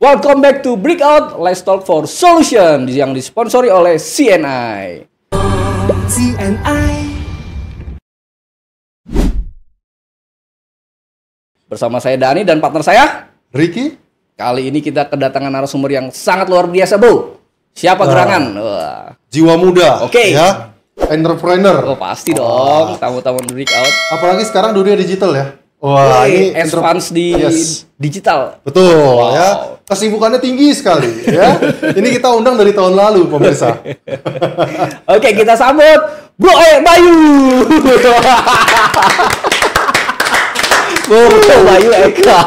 Welcome back to Breakout, Let's Talk for Solution yang disponsori oleh CNI. Bersama saya Dani dan partner saya Ricky. Kali ini kita kedatangan narasumber yang sangat luar biasa, Bro. Siapa gerangan? Wah. Jiwa muda. Oke. Ya. Entrepreneur. Oh, pasti dong. Tamu-tamu Breakout. Apalagi sekarang dunia digital ya. Wah, ini advance di digital. Betul, ya. Kesibukannya tinggi sekali, ya. Ini kita undang dari tahun lalu, pemirsa. Oke, kita sambut Bro Bayu. Bro Bayu Eka.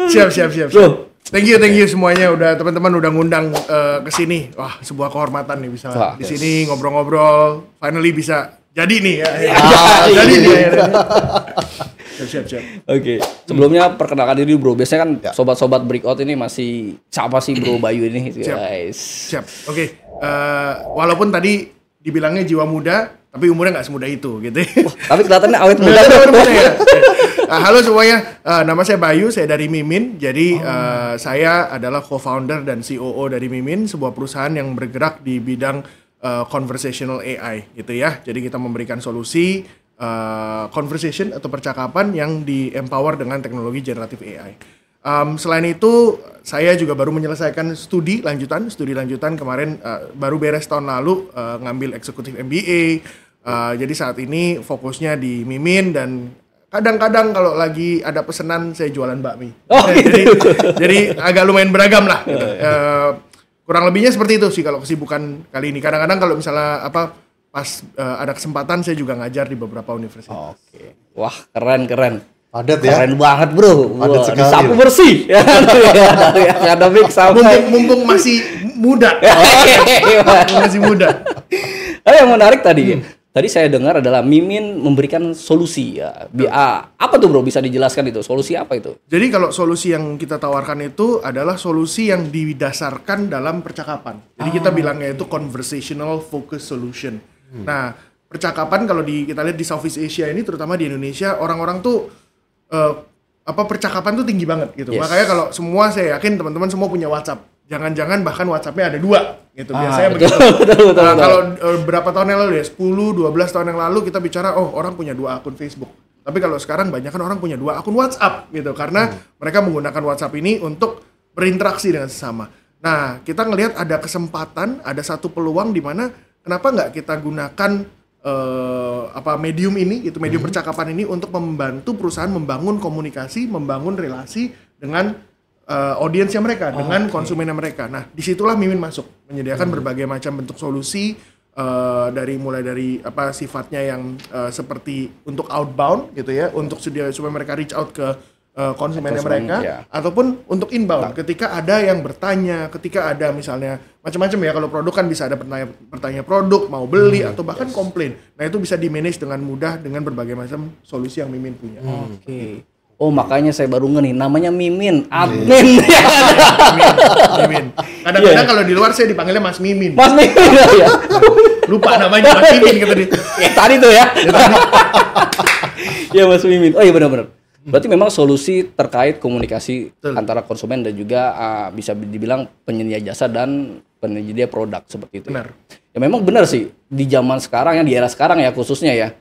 Siap. Bro. Thank you semuanya udah teman-teman udah ngundang ke sini. Wah, sebuah kehormatan nih bisa di sini ngobrol-ngobrol. Finally bisa jadi nih ya. Jadi nih. Siap. Oke. Sebelumnya perkenalkan diri Bro. Biasanya kan sobat-sobat Breakout ini masih siapa sih Bro Bayu ini, guys? Siap. Oke. Walaupun tadi dibilangnya jiwa muda, tapi umurnya nggak semudah itu gitu. Tapi kelihatannya awet muda. Ya. Halo semuanya, nama saya Bayu, saya dari Mimin. Jadi saya adalah co-founder dan COO dari Mimin, sebuah perusahaan yang bergerak di bidang conversational AI gitu ya. Jadi kita memberikan solusi conversation atau percakapan yang di-empower dengan teknologi generatif AI. Selain itu, saya juga baru menyelesaikan studi lanjutan kemarin, baru beres tahun lalu ngambil eksekutif MBA. Jadi saat ini fokusnya di Mimin dan kadang-kadang kalau lagi ada pesanan saya jualan bakmi. Jadi agak lumayan beragam lah. Gitu. Kurang lebihnya seperti itu sih kalau kesibukan kali ini. Kadang-kadang kalau misalnya pas ada kesempatan saya juga ngajar di beberapa universitas. Oke. Wah, keren. Padat ya. Keren banget, Bro. Padat sekali. Disapu bersih. Dari akademik sampai Mumpung masih muda. Masih muda. Yang menarik tadi. Tadi saya dengar adalah Mimin memberikan solusi ya. Apa tuh Bro? Bisa dijelaskan itu? Solusi apa itu? Jadi kalau solusi yang kita tawarkan itu adalah solusi yang didasarkan dalam percakapan. Jadi kita bilangnya itu conversational focus solution. Nah, percakapan kalau kita lihat di Southeast Asia ini, terutama di Indonesia, orang-orang tuh percakapan tuh tinggi banget gitu. Makanya kalau saya yakin teman-teman semua punya WhatsApp. Jangan-jangan bahkan WhatsApp-nya ada 2 gitu. Biasanya begitu. Betul. Kalau berapa tahun yang lalu ya, 10-12 tahun yang lalu kita bicara orang punya 2 akun Facebook. Tapi kalau sekarang banyak kan orang punya 2 akun WhatsApp gitu karena mereka menggunakan WhatsApp ini untuk berinteraksi dengan sesama. Nah, kita ngelihat ada kesempatan, ada satu peluang di mana kenapa nggak kita gunakan medium ini gitu, medium percakapan ini untuk membantu perusahaan membangun komunikasi, membangun relasi dengan audiensnya mereka, dengan konsumennya mereka. Nah, disitulah Mimin masuk, menyediakan berbagai macam bentuk solusi mulai dari sifatnya yang seperti untuk outbound gitu ya, untuk supaya mereka reach out ke konsumennya mereka, ataupun untuk inbound. Ketika ada yang bertanya, ketika ada misalnya macam-macam ya, kalau produk kan bisa ada bertanya produk, mau beli atau bahkan komplain. Nah, itu bisa di-manage dengan mudah dengan berbagai macam solusi yang Mimin punya. Oke. Oh, makanya saya baru ngerti namanya Mimin, admin. Mimin. Kadang-kadang kalau di luar saya dipanggilnya Mas Mimin. Mas Mimin ya. Lupa namanya Mas Mimin kata dia. Tadi tuh ya. Ya Mas Mimin. Oh iya benar-benar. Berarti memang solusi terkait komunikasi antara konsumen dan juga bisa dibilang penyedia jasa dan penyedia produk seperti itu. Benar. Ya memang benar sih di zaman sekarang, yang di era sekarang ya khususnya ya.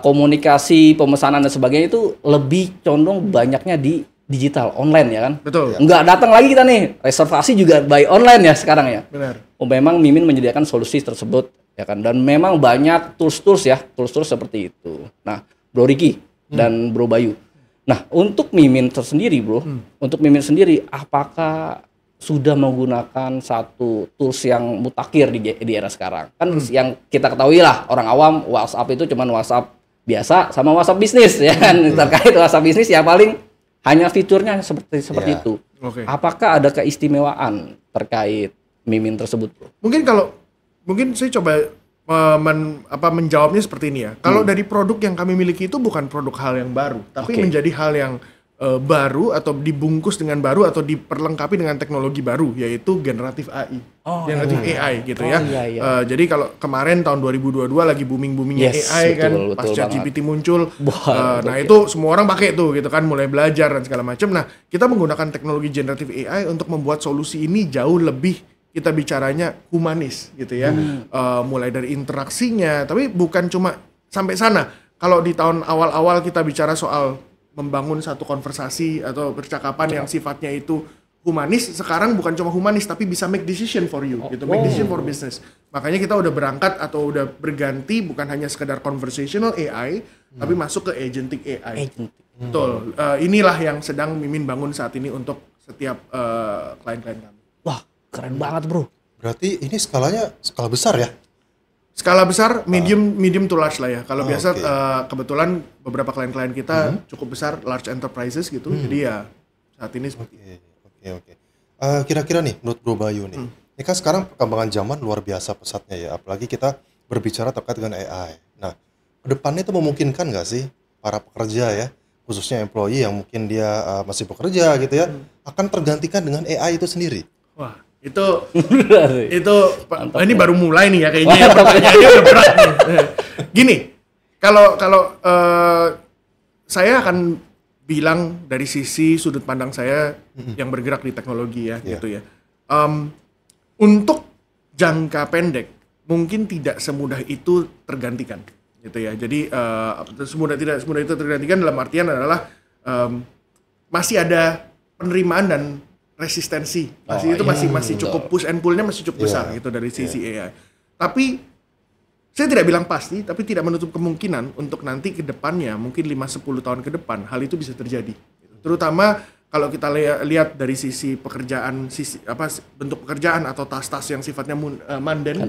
Komunikasi, pemesanan dan sebagainya itu lebih condong banyaknya di digital, online ya kan? Betul. Nggak datang lagi kita nih, reservasi juga by online ya sekarang ya? Benar. Memang Mimin menyediakan solusi tersebut ya kan? Dan memang banyak tools seperti itu. Nah, Bro Ricky dan Bro Bayu. Nah, untuk Mimin tersendiri Bro, untuk Mimin sendiri apakah sudah menggunakan satu tools yang mutakhir di era sekarang? Kan yang kita ketahui lah, orang awam WhatsApp itu cuman WhatsApp biasa sama WhatsApp bisnis ya kan. Terkait WhatsApp bisnis ya paling hanya fiturnya seperti itu. Okay. Apakah ada keistimewaan terkait Mimin tersebut, Bro? Mungkin saya coba menjawabnya seperti ini ya. Kalau dari produk yang kami miliki itu bukan produk hal yang baru, tapi menjadi hal yang baru atau dibungkus dengan baru atau diperlengkapi dengan teknologi baru yaitu generatif AI, generatif AI gitu ya. Iya. Jadi kalau kemarin tahun 2022 lagi boomingnya Yes, AI kan, betul pas ChatGPT muncul, Wah, nah itu semua orang pakai tuh gitu kan, mulai belajar dan segala macam. Nah kita menggunakan teknologi generatif AI untuk membuat solusi ini jauh lebih kita bicaranya humanis gitu ya, mulai dari interaksinya, tapi bukan cuma sampai sana. Kalau di tahun awal-awal kita bicara soal membangun satu konversasi atau percakapan yang sifatnya itu humanis, sekarang bukan cuma humanis tapi bisa make decision for you gitu, make decision for business. Makanya kita udah berangkat atau udah berganti bukan hanya sekedar conversational AI tapi masuk ke agentic AI. Betul. Inilah yang sedang Mimin bangun saat ini untuk setiap klien-klien kami. Wah, keren banget, Bro. Berarti ini skala besar ya? Skala besar, medium to large lah ya. Kalau biasa kebetulan beberapa klien-klien kita cukup besar, large enterprises gitu. Jadi ya saat ini seperti Oke. Kira-kira nih menurut Bro Bayu nih, ini kan sekarang perkembangan zaman luar biasa pesatnya ya. Apalagi kita berbicara terkait dengan AI. Nah, kedepannya itu memungkinkan nggak sih para pekerja ya, khususnya employee yang mungkin dia masih bekerja gitu ya, akan tergantikan dengan AI itu sendiri? Wah, itu ini baru mulai nih ya kayaknya ya, pertanyaannya udah berat nih. Gini, kalau saya akan bilang dari sisi sudut pandang saya yang bergerak di teknologi ya gitu ya. Untuk jangka pendek mungkin tidak semudah itu tergantikan gitu ya. Jadi tidak semudah itu tergantikan dalam artian adalah masih ada penerimaan dan resistensi masih cukup push and pull-nya masih cukup besar gitu dari sisi AI. Tapi saya tidak bilang pasti, tapi tidak menutup kemungkinan untuk nanti ke depannya mungkin 5-10 tahun ke depan hal itu bisa terjadi. Terutama kalau kita lihat dari sisi pekerjaan, bentuk pekerjaan atau tas-tas yang sifatnya manden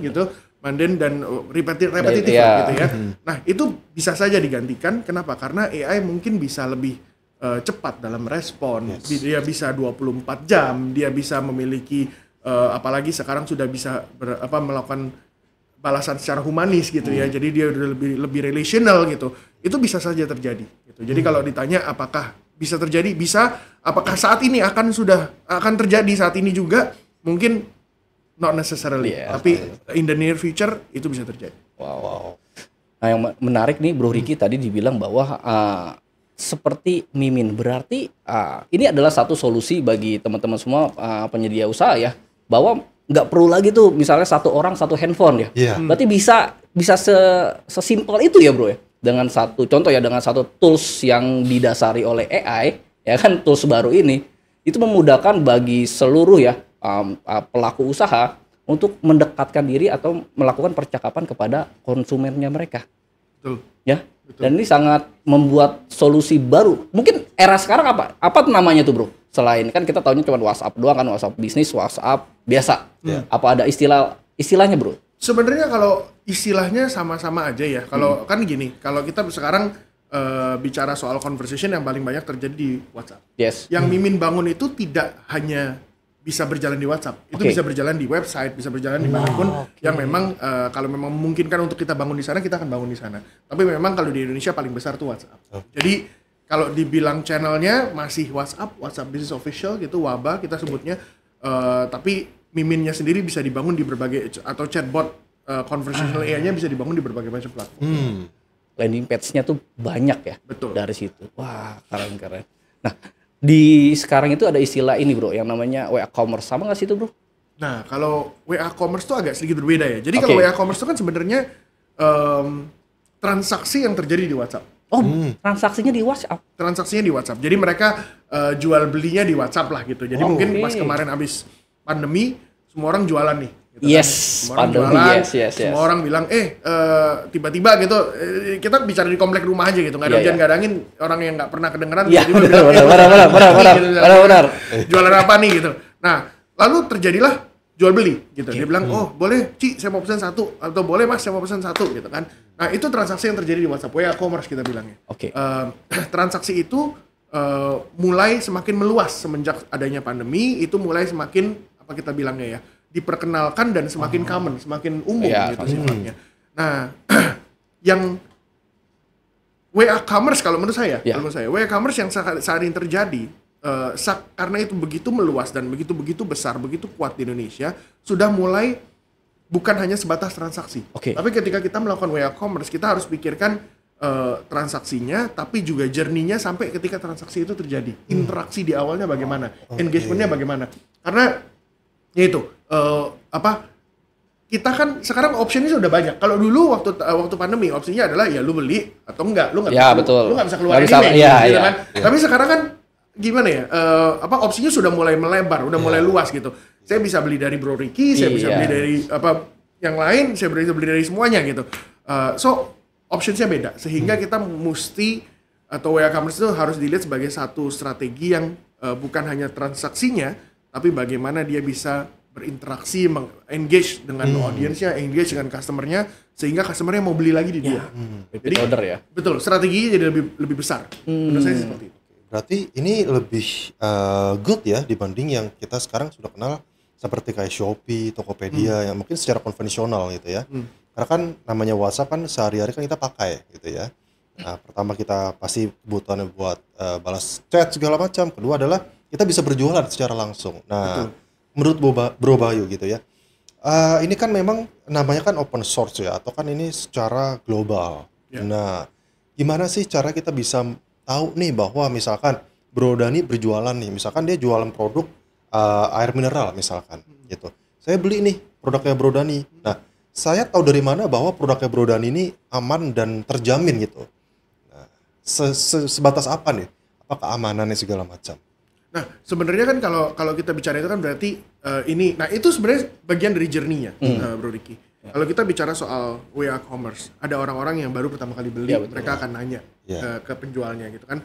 dan repetitif gitu ya. Nah itu bisa saja digantikan. Kenapa? Karena AI mungkin bisa lebih cepat dalam respon. Dia bisa 24 jam, dia bisa memiliki apalagi sekarang sudah bisa melakukan balasan secara humanis gitu ya. Jadi dia udah lebih relational gitu. Itu bisa saja terjadi gitu. Jadi kalau ditanya apakah bisa terjadi? Bisa. Apakah saat ini akan terjadi saat ini juga? Mungkin not necessarily. Tapi in the near future itu bisa terjadi. Wow. Nah, yang menarik nih Bro Ricky tadi dibilang bahwa seperti Mimin, berarti ini adalah satu solusi bagi teman-teman semua penyedia usaha ya, bahwa nggak perlu lagi tuh misalnya satu orang satu handphone ya. Berarti bisa sesimpel itu ya Bro ya, dengan satu contoh ya, dengan satu tools yang didasari oleh AI ya kan, tools baru ini itu memudahkan bagi seluruh ya pelaku usaha untuk mendekatkan diri atau melakukan percakapan kepada konsumennya mereka. Betul. Ya. Betul. Dan ini sangat membuat solusi baru. Mungkin era sekarang apa namanya tuh Bro? Selain kan kita tahunya cuma WhatsApp doang kan, WhatsApp bisnis, WhatsApp biasa. Apa ada istilahnya Bro? Sebenarnya kalau istilahnya sama-sama aja ya. Kalau kan gini, kalau kita sekarang bicara soal conversation yang paling banyak terjadi di WhatsApp. Yes. Yang Mimin bangun itu tidak hanya bisa berjalan di WhatsApp, itu bisa berjalan di website, bisa berjalan di manapun yang memang kalau memang memungkinkan untuk kita bangun di sana, kita akan bangun di sana. Tapi memang kalau di Indonesia paling besar tuh WhatsApp. Jadi kalau dibilang channelnya masih WhatsApp Business Official gitu, WABA kita sebutnya, tapi Miminnya sendiri bisa dibangun di berbagai, atau chatbot conversational AI-nya bisa dibangun di berbagai macam platform. Landing page-nya tuh banyak ya. Betul. Dari situ. Wah, keren. Nah, di sekarang itu ada istilah ini Bro, yang namanya WA Commerce, sama nggak sih itu Bro? Nah, kalau WA Commerce itu agak sedikit berbeda ya. Jadi kalau WA Commerce itu kan sebenarnya transaksi yang terjadi di WhatsApp. Transaksinya di WhatsApp? Transaksinya di WhatsApp. Jadi mereka jual belinya di WhatsApp lah gitu. Jadi mungkin pas kemarin habis pandemi, semua orang jualan nih. Gitu kan. Semua orang bilang, tiba-tiba gitu, kita bicara di komplek rumah aja gitu, nggak ada hujan-nggak orang yang nggak pernah kedengeran, tiba-tiba bilang, benar. Jualan apa nih gitu. Nah, lalu terjadilah jual beli gitu. Dia bilang, oh boleh Ci, saya mau pesan satu, atau boleh Mas, saya mau pesan satu gitu kan. Nah itu transaksi yang terjadi di WhatsApp, WA Commerce kita bilangnya. Transaksi itu mulai semakin meluas semenjak adanya pandemi, itu mulai semakin apa kita bilangnya ya, diperkenalkan dan semakin common, semakin umum gitu sifatnya. Nah, yang WA commerce kalau menurut saya, Ya. WA commerce yang saat ini terjadi karena itu begitu meluas dan begitu besar, begitu kuat di Indonesia, sudah mulai bukan hanya sebatas transaksi. Oke. Tapi ketika kita melakukan WA commerce, kita harus pikirkan transaksinya, tapi juga journey-nya sampai ketika transaksi itu terjadi. Interaksi di awalnya bagaimana, engagement-nya bagaimana. Karena ya itu kita kan sekarang optionnya sudah banyak. Kalau dulu waktu pandemi opsinya adalah ya lu beli atau enggak, lu nggak Ya, bisa, betul. lu nggak bisa keluar Nggak bisa, anime, iya, gitu iya. kan. Tapi sekarang kan gimana ya? Opsinya sudah mulai melebar, udah mulai luas gitu. Saya bisa beli dari Bro Ricky, saya bisa Iya. beli dari yang lain, saya bisa beli dari semuanya gitu. So optionsnya beda, sehingga kita mesti atau WA commerce itu harus dilihat sebagai satu strategi yang bukan hanya transaksinya, tapi bagaimana dia bisa berinteraksi, engage dengan audiensnya, engage dengan customernya, sehingga customernya mau beli lagi di dia. Repeat order ya. Betul, strateginya jadi lebih besar. Menurut saya seperti itu. Berarti ini lebih good ya dibanding yang kita sekarang sudah kenal seperti kayak Shopee, Tokopedia yang mungkin secara konvensional gitu ya. Karena kan namanya WhatsApp kan sehari-hari kan kita pakai gitu ya. Nah, pertama kita pasti kebutuhannya buat balas chat segala macam. Kedua adalah kita bisa berjualan secara langsung. Nah, menurut Bro Bayu gitu ya. Ini kan memang namanya kan open source ya, atau kan ini secara global. Nah, gimana sih cara kita bisa tahu nih bahwa misalkan Bro Dani berjualan nih, misalkan dia jualan produk air mineral misalkan gitu. Saya beli nih produknya Bro Dani. Nah, saya tahu dari mana bahwa produknya Bro Dani ini aman dan terjamin gitu. Nah, sebatas apa nih? Apa keamanannya segala macam? Nah, sebenarnya kan kalau kita bicara itu kan berarti nah itu sebenarnya bagian dari journey-nya, Bro Ricky. Kalau kita bicara soal WA commerce, ada orang-orang yang baru pertama kali beli, mereka akan nanya ke penjualnya gitu kan.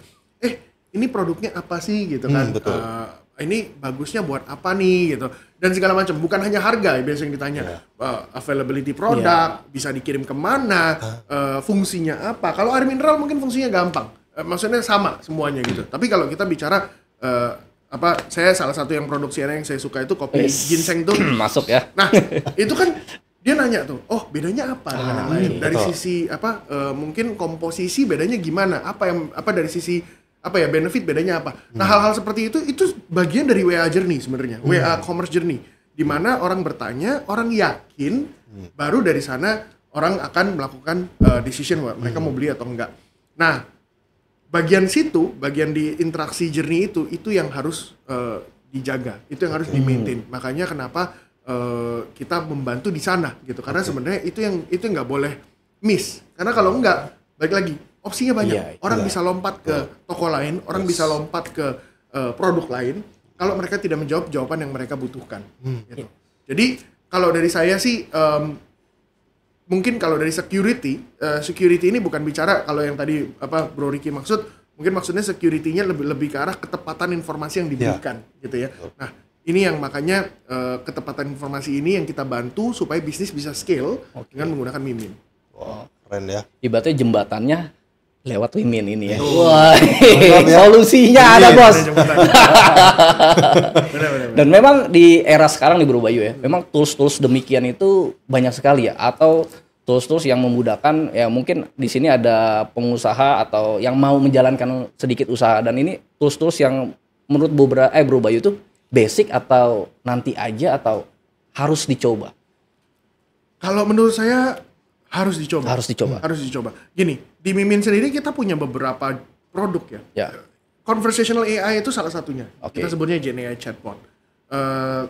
Ini produknya apa sih gitu kan? Betul. Ini bagusnya buat apa nih gitu. Dan segala macam, bukan hanya harga biasanya yang ditanya. Availability produk, bisa dikirim kemana, fungsinya apa. Kalau air mineral mungkin fungsinya gampang. Maksudnya sama semuanya gitu. Tapi kalau kita bicara saya salah satu yang produksinya yang saya suka itu kopi ginseng tuh Masuk ya. Nah, itu kan dia nanya tuh, oh bedanya apa dengan yang lain? Dari sisi mungkin komposisi bedanya gimana? Apa dari sisi benefit bedanya apa? Nah, hal-hal seperti itu bagian dari WA journey sebenarnya, WA commerce journey, di mana orang bertanya, orang yakin, baru dari sana orang akan melakukan decision mereka mau beli atau enggak. Nah, bagian di interaksi journey itu yang harus dijaga, itu yang harus di-maintain. Makanya kenapa kita membantu di sana gitu, karena sebenarnya itu yang nggak boleh miss. Karena kalau enggak, balik lagi opsinya banyak. Orang bisa lompat ke toko lain, orang bisa lompat ke produk lain kalau mereka tidak menjawab jawaban yang mereka butuhkan. Gitu. Jadi kalau dari saya sih mungkin kalau dari security ini bukan bicara kalau yang tadi Bro Ricky maksud, mungkin maksudnya security-nya lebih ke arah ketepatan informasi yang diberikan gitu ya. Nah, ini yang makanya ketepatan informasi ini yang kita bantu supaya bisnis bisa scale dengan menggunakan Mimin. Wah, keren ya. Ibaratnya jembatannya lewat Mimin ini ya. Wah, solusinya ada bos. Dan memang di era sekarang nih Bro Bayu ya, memang tools-tools demikian itu banyak sekali ya, atau tools-tools yang memudahkan ya, mungkin di sini ada pengusaha atau yang mau menjalankan sedikit usaha, dan ini tools-tools yang menurut Bro Bayu itu basic atau nanti aja atau harus dicoba? Kalau menurut saya harus dicoba. Harus dicoba. Gini, di Mimin sendiri kita punya beberapa produk ya. Conversational AI itu salah satunya. Kita sebutnya Gen AI chatbot.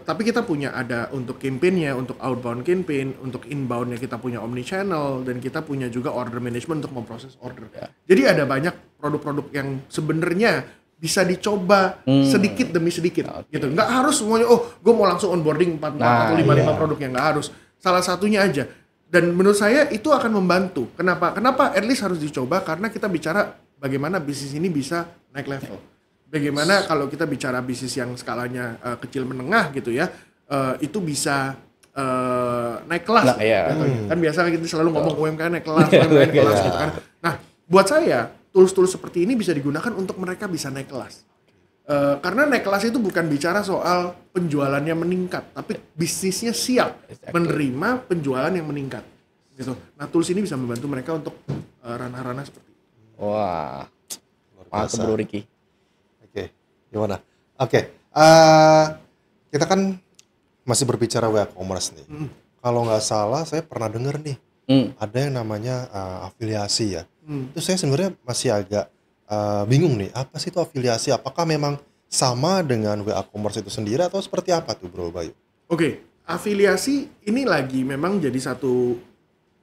Tapi kita punya ada untuk campaign-nya, untuk outbound campaign, untuk inbound-nya kita punya omnichannel, dan kita punya juga order management untuk memproses order. Jadi ada banyak produk-produk yang sebenarnya bisa dicoba sedikit demi sedikit gitu. Nggak harus semuanya, gue mau langsung onboarding 4 atau 5 produknya, nggak harus. Salah satunya aja. Dan menurut saya itu akan membantu. Kenapa? At least harus dicoba, karena kita bicara bagaimana bisnis ini bisa naik level. Bagaimana kalau kita bicara bisnis yang skalanya kecil menengah gitu ya, itu bisa naik kelas. Kan biasa kita selalu ngomong UMKM naik kelas, UMKM naik kelas gitu kan. Nah, buat saya tools-tools seperti ini bisa digunakan untuk mereka bisa naik kelas. Karena naik kelas itu bukan bicara soal penjualannya meningkat, tapi bisnisnya siap menerima penjualan yang meningkat gitu. Nah, tools ini bisa membantu mereka untuk ranah-ranah seperti itu. Wah, Luar mantap biasa. Bro Ricky. Oke, gimana? Oke, kita kan masih berbicara WA Commerce nih. Kalau nggak salah, saya pernah dengar nih, ada yang namanya afiliasi ya. Itu saya sebenarnya masih agak bingung nih, apa sih itu afiliasi? Apakah memang sama dengan WA Commerce itu sendiri atau seperti apa tuh Bro Bayu? Oke, afiliasi ini lagi memang jadi satu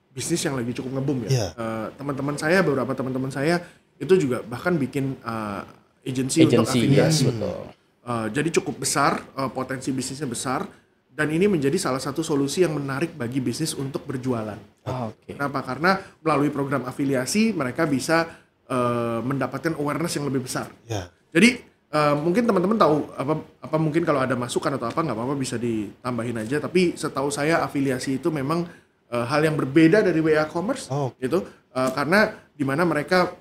bisnis yang lagi cukup ngebum ya. Iya. Beberapa teman-teman saya itu juga bahkan bikin agensi untuk Agency, afiliasi. yes, betul. Jadi cukup besar, potensi bisnisnya besar, dan ini menjadi salah satu solusi yang menarik bagi bisnis untuk berjualan. Oke. Kenapa? Karena melalui program afiliasi mereka bisa mendapatkan awareness yang lebih besar. Ya. Jadi mungkin teman-teman tahu apa mungkin kalau ada masukan atau apa nggak apa-apa bisa ditambahin aja. Tapi setahu saya afiliasi itu memang hal yang berbeda dari WA Commerce gitu, karena di mana mereka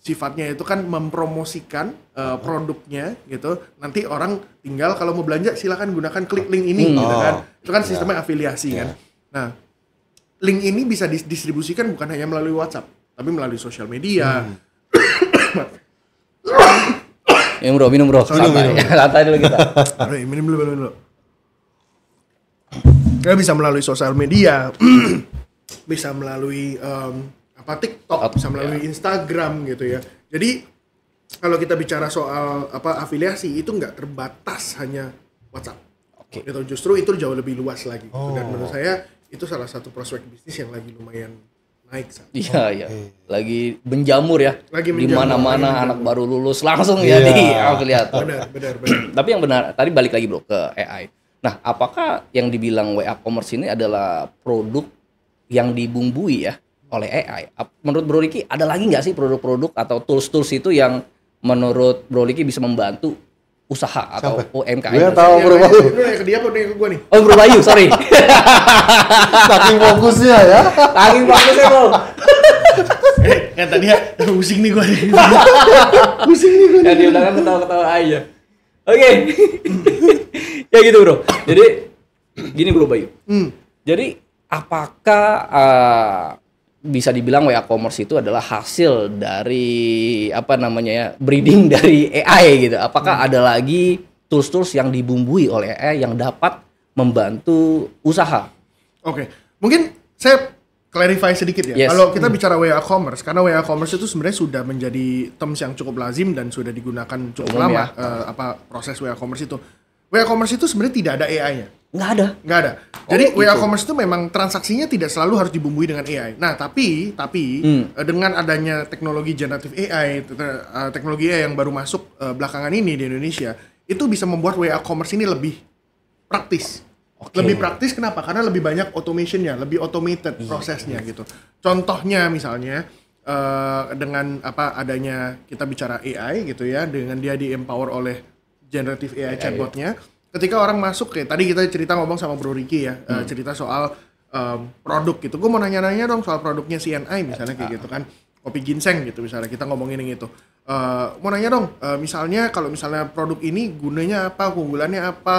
sifatnya itu kan mempromosikan produknya gitu. Nanti orang tinggal kalau mau belanja silakan gunakan klik link ini gitu kan. Itu kan sistemnya afiliasi kan. Nah, link ini bisa didistribusikan bukan hanya melalui WhatsApp, tapi melalui sosial media. Minum bro. Santai. Santai dulu kita. Minum dulu. Kita bisa melalui sosial media, bisa melalui TikTok, bisa melalui Instagram gitu ya. Jadi kalau kita bicara soal afiliasi itu nggak terbatas hanya WhatsApp. Oke. Gitu, justru itu jauh lebih luas lagi. Dan menurut saya itu salah satu prospek bisnis yang lagi lumayan naik saat ini. Iya. Lagi menjamur ya. Lagi Di menjamur, mana-mana lagi anak baru lulus langsung ya di afiliator. Benar. Tapi yang benar, tadi balik lagi bro ke AI. Nah, apakah yang dibilang WA Commerce ini adalah produk yang dibumbui ya oleh AI? Menurut Bro Ricky, ada lagi nggak sih produk-produk atau tools-tools itu yang menurut Bro Ricky bisa membantu usaha atau UMKM? Gue tahu Bro Bayu. Lu nanya ke dia apa nanya ke gue nih? Oh Bro Bayu, sorry. Saking fokusnya ya. Saking bagusnya bro. Kan tadi ya, pusing nih gue nih. Pusing nih gue. Ya di belakang ketawa-ketawa aja. Oke. Ya gitu bro. Jadi gini Bro Bayu. Jadi apakah bisa dibilang WA Commerce itu adalah hasil dari breeding dari AI gitu? Apakah ada lagi tools-tools yang dibumbui oleh AI yang dapat membantu usaha? Oke, mungkin saya clarify sedikit ya. Yes. Kalau kita bicara WA Commerce, karena WA Commerce itu sebenarnya sudah menjadi terms yang cukup lazim dan sudah digunakan cukup lama proses WA Commerce itu. WA Commerce itu sebenarnya tidak ada AI-nya. Nggak ada. Jadi gitu. WA Commerce itu memang transaksinya tidak selalu harus dibumbui dengan AI. Nah, tapi dengan adanya teknologi generatif AI, teknologi AI yang baru masuk belakangan ini di Indonesia, itu bisa membuat WA Commerce ini lebih praktis. Lebih praktis kenapa? Karena lebih banyak automation-nya, lebih automated prosesnya gitu. Contohnya misalnya dengan adanya kita bicara AI gitu ya, dengan dia di-empower oleh generative AI chatbotnya. Ketika orang masuk kayak tadi kita ngomong sama Bro Ricky ya, cerita soal produk gitu. Gue mau nanya-nanya dong soal produknya CNI misalnya kayak gitu kan. Kopi ginseng gitu misalnya kita ngomongin yang itu. Mau nanya dong, misalnya kalau misalnya produk ini gunanya apa, keunggulannya apa,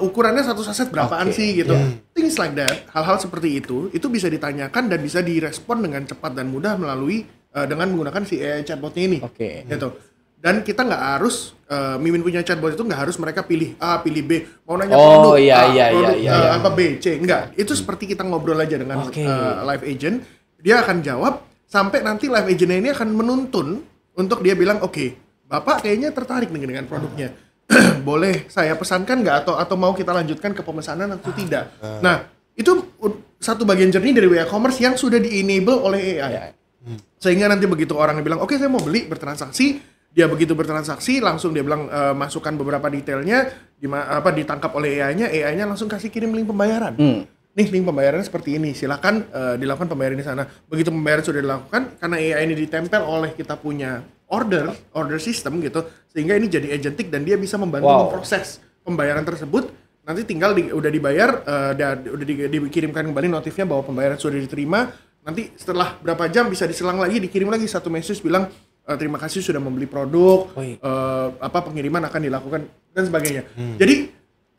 ukurannya satu saset berapaan sih gitu. Things like that, hal-hal seperti itu bisa ditanyakan dan bisa direspon dengan cepat dan mudah melalui dengan menggunakan si AI chatbotnya ini. Gitu. Dan kita nggak harus Mimin punya chatbot itu nggak harus mereka pilih A, pilih B, mau nanya produk apa B, C, enggak. Itu seperti kita ngobrol aja dengan live agent, dia akan jawab sampai nanti live agentnya ini akan menuntun untuk dia bilang oke, Bapak kayaknya tertarik dengan produknya. Boleh saya pesankan nggak atau mau kita lanjutkan ke pemesanan atau tidak. Nah, itu satu bagian journey dari WA Commerce yang sudah di-enable oleh AI. Sehingga nanti begitu orang bilang, oke saya mau beli bertransaksi, dia begitu bertransaksi langsung dia bilang masukkan beberapa detailnya, ditangkap oleh AI-nya langsung kasih kirim link pembayaran. Nih link pembayarannya seperti ini, silakan dilakukan pembayaran di sana. Begitu pembayaran sudah dilakukan, karena AI ini ditempel oleh kita punya order system gitu, sehingga ini jadi agentic dan dia bisa membantu memproses pembayaran tersebut. Nanti tinggal udah dibayar, udah dikirimkan kembali notifnya bahwa pembayaran sudah diterima. Nanti setelah berapa jam bisa diselang lagi, dikirim lagi satu message bilang terima kasih sudah membeli produk, pengiriman akan dilakukan dan sebagainya. Jadi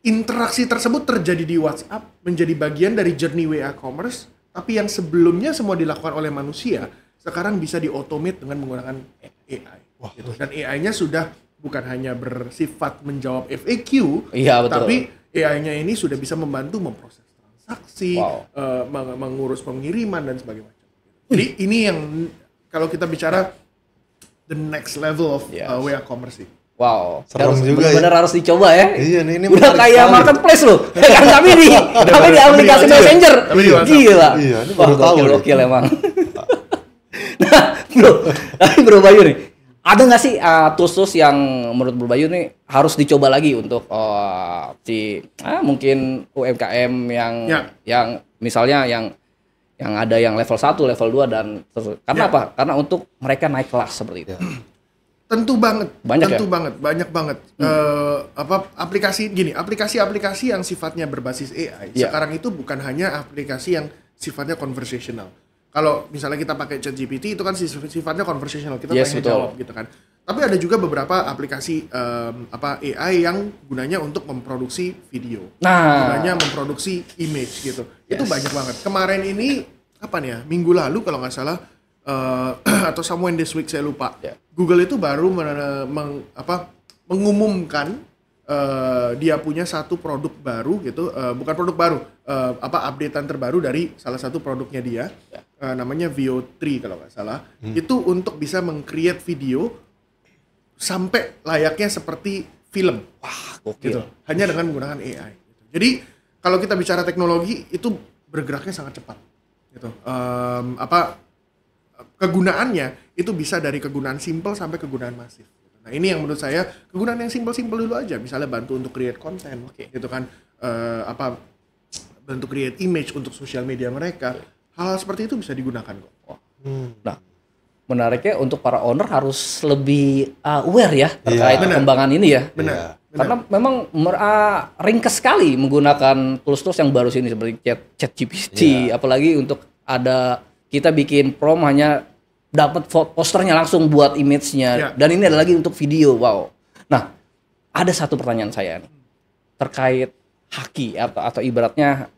interaksi tersebut terjadi di WhatsApp menjadi bagian dari journey WA Commerce, tapi yang sebelumnya semua dilakukan oleh manusia, sekarang bisa di-automate dengan menggunakan AI. Gitu. Dan AI-nya sudah bukan hanya bersifat menjawab FAQ, Iya, betul. tapi AI-nya ini sudah bisa membantu memproses transaksi, mengurus pengiriman dan sebagainya. Jadi ini yang kalau kita bicara the next level of WA commerce sih. Wow, Serem juga benar-benar harus dicoba ya. Iya, ini udah menarik kayak sekali. marketplace loh. Kan kami di aplikasi Messenger. Gila. Iya, ini Wah, baru tahu nih. gokil emang. Nah, Bro Bayu nih, ada nggak sih tools-tools yang menurut Bro Bayu nih harus dicoba lagi untuk mungkin UMKM yang misalnya yang ada yang level 1, level 2 dan karena apa? Karena untuk mereka naik kelas seperti itu. Tentu banget, banyak banyak banget. Aplikasi yang sifatnya berbasis AI sekarang itu bukan hanya aplikasi yang sifatnya conversational. Kalau misalnya kita pakai ChatGPT itu kan sifatnya conversational, kita tanya jawab gitu kan. Tapi ada juga beberapa aplikasi AI yang gunanya untuk memproduksi video, gunanya memproduksi image gitu. Itu banyak banget. Kemarin ini minggu lalu kalau nggak salah. Atau somewhere this week saya lupa. Google itu baru mengumumkan dia punya satu produk baru gitu, bukan produk baru, updatean terbaru dari salah satu produknya dia, namanya VO3 kalau nggak salah. Itu untuk bisa meng-create video sampai layaknya seperti film. Wah, gokil. Gitu. Hanya dengan menggunakan AI. Jadi kalau kita bicara teknologi itu bergeraknya sangat cepat. Gitu. Kegunaannya itu bisa dari kegunaan simple sampai kegunaan masif. Nah ini yang menurut saya kegunaan yang simple dulu aja, misalnya bantu untuk create konten, gitu kan, bantu create image untuk sosial media mereka, hal seperti itu bisa digunakan kok. Nah menariknya untuk para owner harus lebih aware ya terkait perkembangan ini ya. Benar. Karena memang ringkas sekali menggunakan tools-tools yang baru ini seperti ChatGPT, apalagi untuk ada kita bikin prom hanya dapat posternya langsung buat image-nya dan ini ada lagi untuk video. Wow. Nah, ada satu pertanyaan saya nih terkait haki atau ibaratnya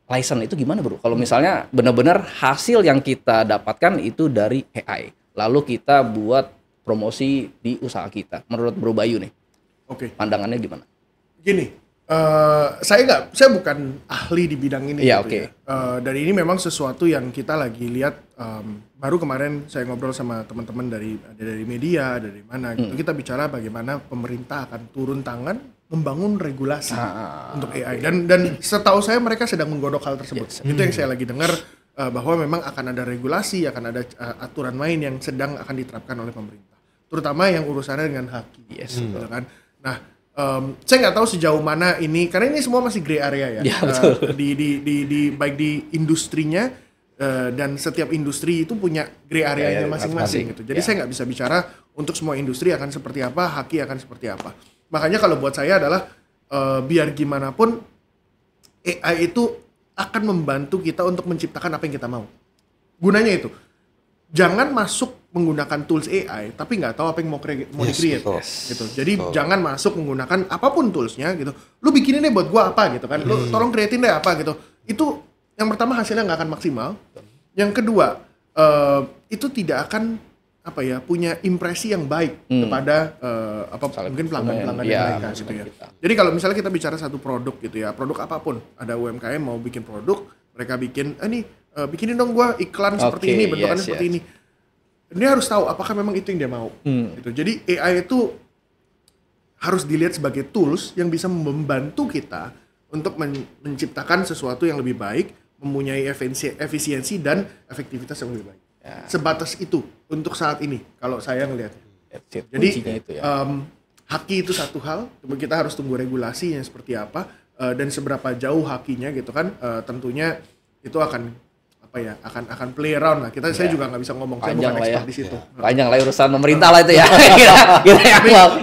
license itu gimana, Bro? Kalau misalnya benar-benar hasil yang kita dapatkan itu dari AI, lalu kita buat promosi di usaha kita. Menurut Bro Bayu nih. Oke. Pandangannya gimana? Gini. Saya bukan ahli di bidang ini. Iya, gitu dan ini memang sesuatu yang kita lagi lihat. Baru kemarin saya ngobrol sama teman-teman dari media, dari mana gitu. Kita bicara bagaimana pemerintah akan turun tangan membangun regulasi untuk AI. Dan setahu saya mereka sedang menggodok hal tersebut. Itu yang saya lagi dengar, bahwa memang akan ada regulasi, akan ada aturan main yang sedang akan diterapkan oleh pemerintah. Terutama yang urusannya dengan haki. Gitu kan. Nah, saya nggak tahu sejauh mana ini, karena ini semua masih gray area ya. Betul. Baik di industrinya, dan setiap industri itu punya gray area-nya masing-masing gitu. Jadi saya nggak bisa bicara untuk semua industri akan seperti apa, haki akan seperti apa. Makanya kalau buat saya adalah biar gimana pun AI itu akan membantu kita untuk menciptakan apa yang kita mau. Gunanya itu. Jangan masuk menggunakan tools AI tapi nggak tahu apa yang mau di-create gitu. Jadi jangan masuk menggunakan apapun toolsnya gitu. Lu bikinin deh buat gua apa gitu kan. Lu tolong createin deh apa gitu. Itu yang pertama hasilnya nggak akan maksimal. Yang kedua itu tidak akan punya impresi yang baik kepada mungkin pelanggan-pelanggan mereka gitu ya. Jadi kalau misalnya kita bicara satu produk gitu ya, produk apapun, ada UMKM mau bikin produk, mereka bikin bikinin dong gua iklan seperti ini, bentukannya seperti ini. Dia harus tahu apakah memang itu yang dia mau. Gitu. Jadi AI itu harus dilihat sebagai tools yang bisa membantu kita untuk menciptakan sesuatu yang lebih baik, mempunyai efisiensi dan efektivitas yang lebih baik. Sebatas itu untuk saat ini kalau saya ngelihatnya. Jadi haki itu satu hal, kita harus tunggu regulasi yang seperti apa dan seberapa jauh hakinya gitu kan. Tentunya itu akan akan play around lah. Saya juga nggak bisa ngomong, saya bukan expert di situ. Panjang lah urusan pemerintah lah itu ya.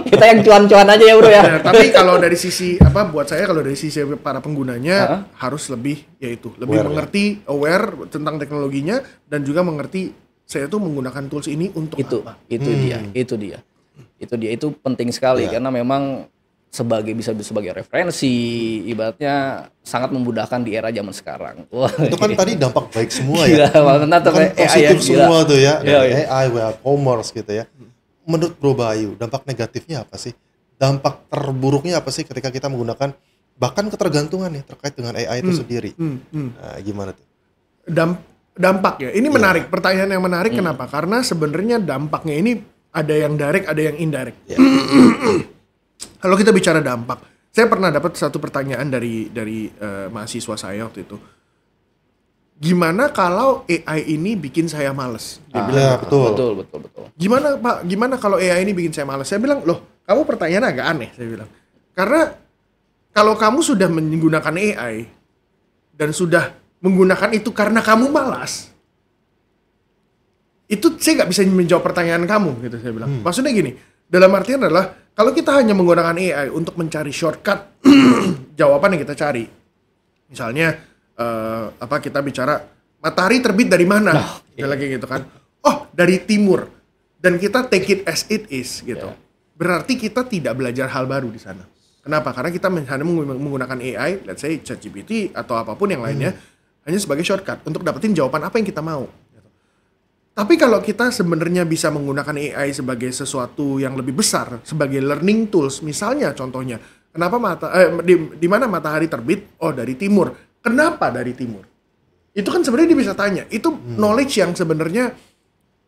kita yang cuan-cuan aja ya, Bro ya. Tapi kalau dari sisi buat saya kalau dari sisi para penggunanya harus lebih mengerti, aware tentang teknologinya dan juga mengerti saya tuh menggunakan tools ini untuk apa. Itu dia. Itu penting sekali karena memang bisa sebagai referensi, ibaratnya sangat memudahkan di era zaman sekarang. Wah, Itu kan tadi dampak baik semua gila, ya. banget Kan positif semua tuh ya. Iya, Dari iya. AI, web commerce gitu ya. Menurut Bro Bayu, dampak negatifnya apa sih? Dampak terburuknya apa sih ketika kita menggunakan bahkan ketergantungan ya terkait dengan AI itu sendiri? Nah, gimana tuh? Dampak ya. Ini menarik, pertanyaan yang menarik. Kenapa? Karena sebenarnya dampaknya ini ada yang direct, ada yang indirect. Ya. Kalau kita bicara dampak, saya pernah dapat satu pertanyaan dari mahasiswa saya waktu itu. Gimana kalau AI ini bikin saya males? Dia bilang, Ya, betul. Betul. gimana Pak? Gimana kalau AI ini bikin saya males? Saya bilang, loh, kamu pertanyaan agak aneh. Saya bilang, karena kalau kamu sudah menggunakan AI dan sudah menggunakan itu karena kamu malas, itu saya nggak bisa menjawab pertanyaan kamu, gitu saya bilang. Maksudnya gini, dalam artian adalah kalau kita hanya menggunakan AI untuk mencari shortcut jawaban yang kita cari, misalnya kita bicara matahari terbit dari mana, misalnya kayak gitu kan, oh dari timur, dan kita take it as it is gitu. Berarti kita tidak belajar hal baru di sana. Kenapa? Karena kita hanya menggunakan AI, let's say ChatGPT atau apapun yang lainnya, hanya sebagai shortcut untuk dapetin jawaban apa yang kita mau. Tapi kalau kita sebenarnya bisa menggunakan AI sebagai sesuatu yang lebih besar, sebagai learning tools, misalnya contohnya, kenapa di mana matahari terbit? Oh, dari timur. Kenapa dari timur? Itu kan sebenarnya dia bisa tanya. Itu knowledge yang sebenarnya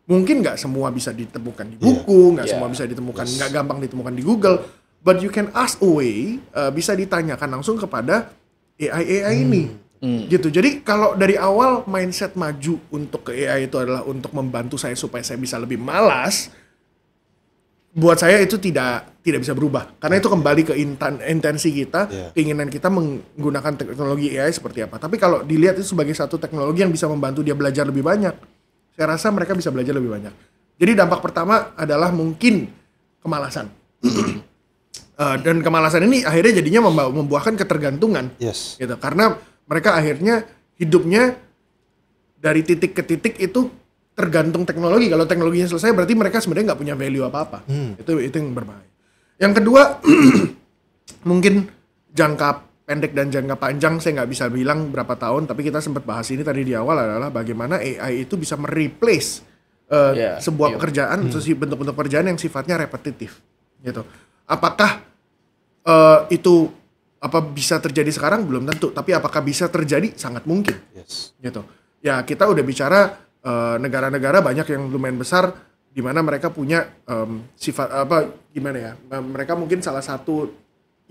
mungkin nggak semua bisa ditemukan di buku, nggak semua bisa ditemukan, nggak gampang ditemukan di Google. But you can ask away, bisa ditanyakan langsung kepada AI ini. Gitu. Jadi kalau dari awal mindset maju untuk ke AI itu adalah untuk membantu saya supaya saya bisa lebih malas, buat saya itu tidak bisa berubah. Karena itu kembali ke intensi kita, keinginan kita menggunakan teknologi AI seperti apa. Tapi kalau dilihat itu sebagai satu teknologi yang bisa membantu dia belajar lebih banyak, saya rasa mereka bisa belajar lebih banyak. Jadi dampak pertama adalah mungkin kemalasan. Dan kemalasan ini akhirnya jadinya membuahkan ketergantungan. Gitu. Karena mereka akhirnya hidupnya dari titik ke titik itu tergantung teknologi. Kalau teknologinya selesai berarti mereka sebenarnya nggak punya value apa-apa. Itu yang berbahaya. Yang kedua, mungkin jangka pendek dan jangka panjang saya nggak bisa bilang berapa tahun, tapi kita sempat bahas ini tadi di awal adalah bagaimana AI itu bisa mereplace sebuah pekerjaan, bentuk-bentuk pekerjaan yang sifatnya repetitif. Gitu. Apakah itu bisa terjadi sekarang? Belum tentu, tapi apakah bisa terjadi? Sangat mungkin. Gitu. Ya, kita udah bicara negara-negara banyak yang lumayan besar di mana mereka punya sifat mereka mungkin salah satu